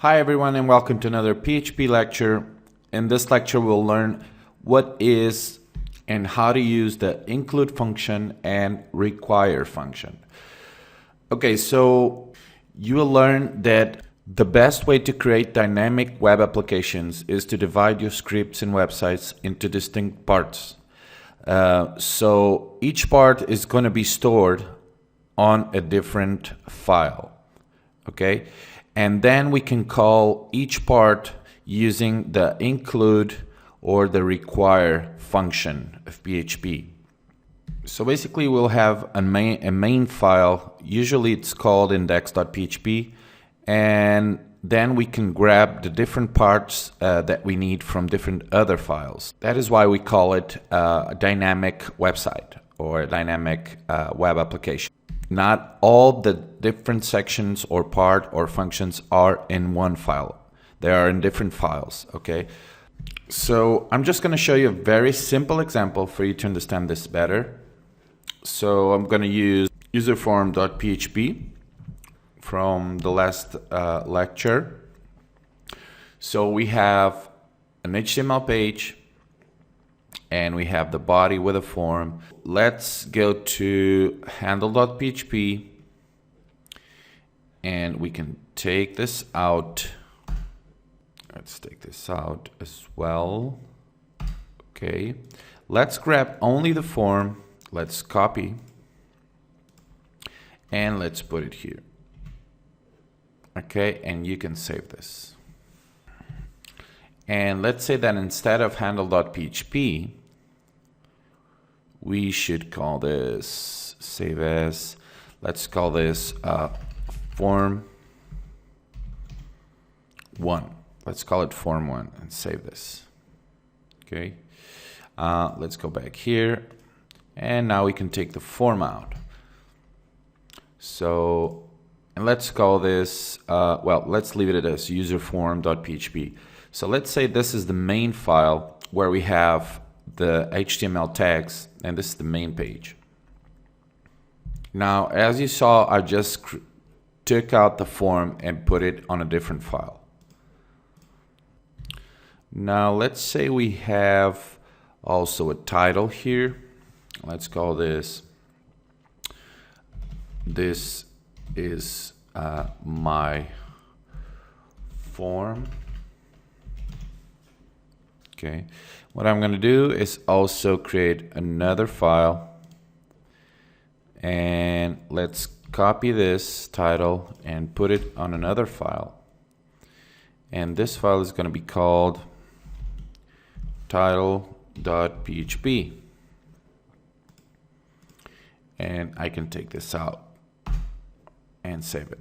Hi everyone and welcome to another PHP lecture. In this lecture we'll learn what is and how to use the include function and require function. Okay, so you will learn that the best way to create dynamic web applications is to divide your scripts and websites into distinct parts. So each part is going to be stored on a different file. Okay, and then we can call each part using the include or the require function of PHP. So basically we'll have a main file, usually it's called index.php, and then we can grab the different parts that we need from different other files. That is why we call it a dynamic website or a dynamic web application. Not all the different sections or part or functions are in one file. They are in different files, okay? So I'm just going to show you a very simple example for you to understand this better. So I'm going to use userform.php from the last lecture. So we have an HTML page and we have the body with a form. Let's go to handle.php and we can take this out. Let's take this out as well. Okay, let's grab only the form. Let's copy and let's put it here. Okay, and you can save this. And let's say that instead of handle.php, we should call this save as, let's call this form 1. Let's call it form 1 and save this. Okay, let's go back here and now we can take the form out. So, and let's call this, well, let's leave it as userform.php. So let's say this is the main file where we have the HTML tags and this is the main page. Now, as you saw, I just took out the form and put it on a different file. Now, let's say we have also a title here. Let's call this is my form. Okay, what I'm going to do is also create another file and let's copy this title and put it on another file, and this file is going to be called title.php, and I can take this out and save it.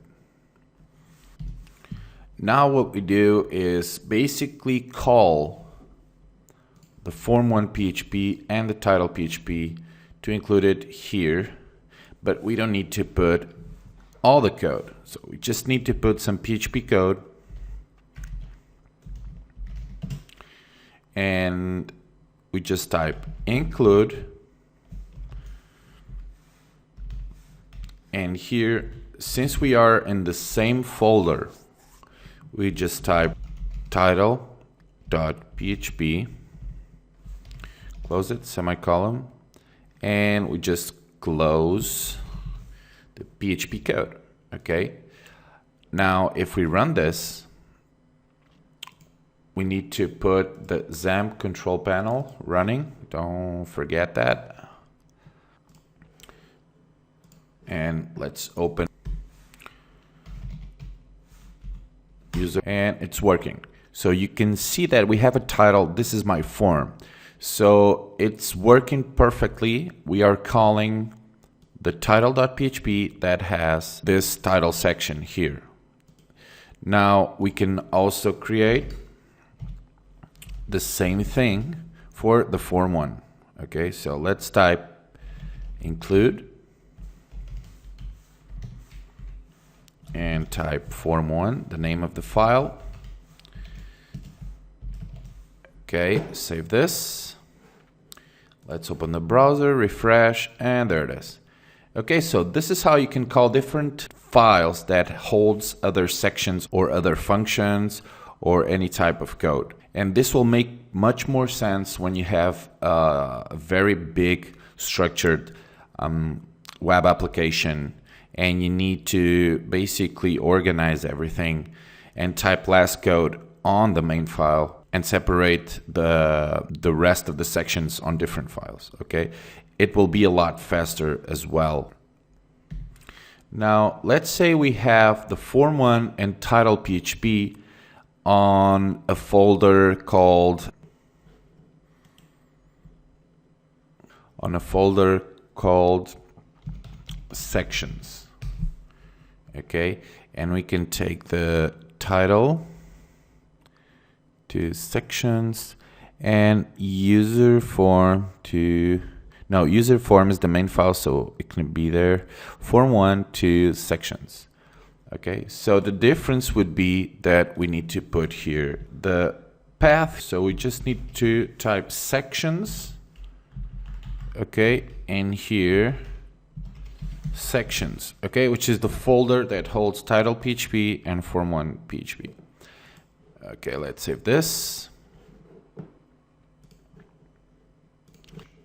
Now what we do is basically call the form1 PHP and the title PHP to include it here, but we don't need to put all the code. So we just need to put some PHP code and we just type include, and here, since we are in the same folder, we just type title.php, close it, semicolon, and we just close the PHP code. Okay, now if we run this, we need to put the XAMPP control panel running, don't forget that, and let's open user, and it's working. So you can see that we have a title, this is my form. So it's working perfectly. We are calling the title.php that has this title section here. Now we can also create the same thing for the form 1. Okay, so let's type include and type form 1, the name of the file. Okay, save this. Let's open the browser, refresh, and there it is. Okay, so this is how you can call different files that holds other sections or other functions or any type of code. And this will make much more sense when you have a very big structured web application and you need to basically organize everything and type less code on the main file and separate the rest of the sections on different files. Okay, it will be a lot faster as well. Now let's say we have the form1 and title PHP on a folder called sections. Okay, and we can take the title to sections and user form is the main file, so it can be there. Form1 to sections. Okay, so the difference would be that we need to put here the path, so we just need to type sections. Okay, and here sections, okay, which is the folder that holds title PHP and form1 PHP. Okay, let's save this.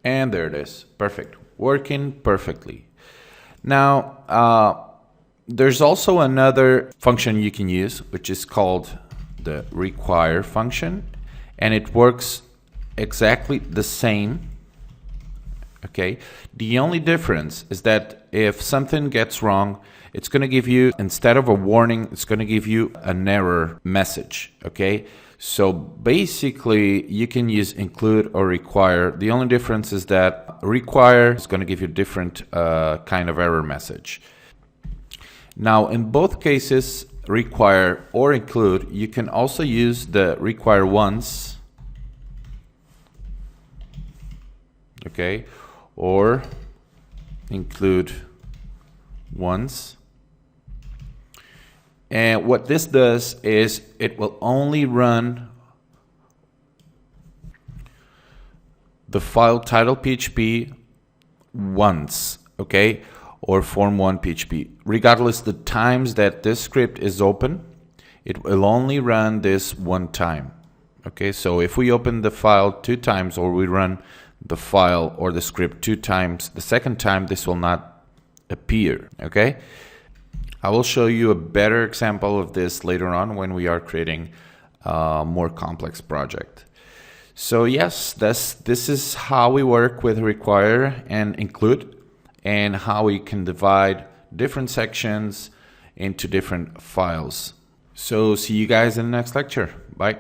And there it is. Perfect. Working perfectly. Now, there's also another function you can use, which is called the require function, and it works exactly the same. Okay, the only difference is that if something gets wrong, it's going to give you, instead of a warning, it's going to give you an error message. Okay, so basically you can use include or require. The only difference is that require is going to give you a different kind of error message. Now in both cases, require or include, you can also use the require once, okay, or include once. And what this does is it will only run the file title PHP once, okay, or form1 PHP. Regardless the times that this script is open, it will only run this one time. Okay, so if we open the file 2 times or we run the file or the script 2 times, the second time this will not appear. Okay, I will show you a better example of this later on when we are creating a more complex project. So yes, this is how we work with require and include, and how we can divide different sections into different files. So see you guys in the next lecture. Bye.